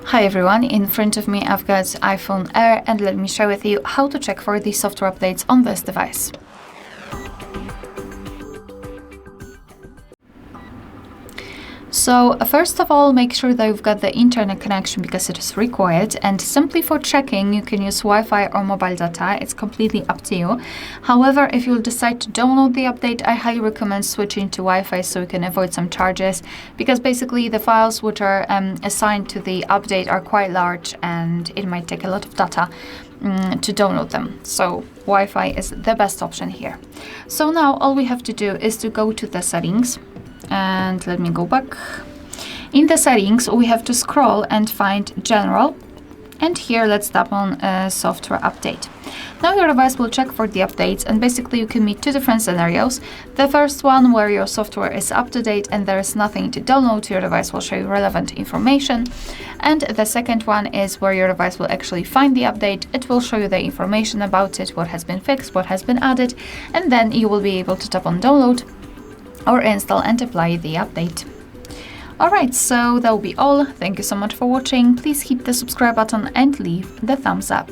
Hi everyone, in front of me I've got iPhone Air and let me share with you how to check for the software updates on this device. So first of all, make sure that you've got the internet connection because it is required, and simply for checking you can use Wi-Fi or mobile data. It's completely up to you. However, if you'll decide to download the update, I highly recommend switching to Wi-Fi so you can avoid some charges, because basically the files which are assigned to the update are quite large and it might take a lot of data to download them. So Wi-Fi is the best option here. So now all we have to do is to go to the settings. And let me go back. In the settings, we have to scroll and find General. And here, let's tap on Software Update. Now your device will check for the updates, and basically you can meet two different scenarios. The first one, where your software is up to date and there is nothing to download, your device will show you relevant information. And the second one is where your device will actually find the update. It will show you the information about it, what has been fixed, what has been added, and then you will be able to tap on Download or install and apply the update. Alright, so that will be all. Thank you so much for watching. Please hit the subscribe button and leave the thumbs up.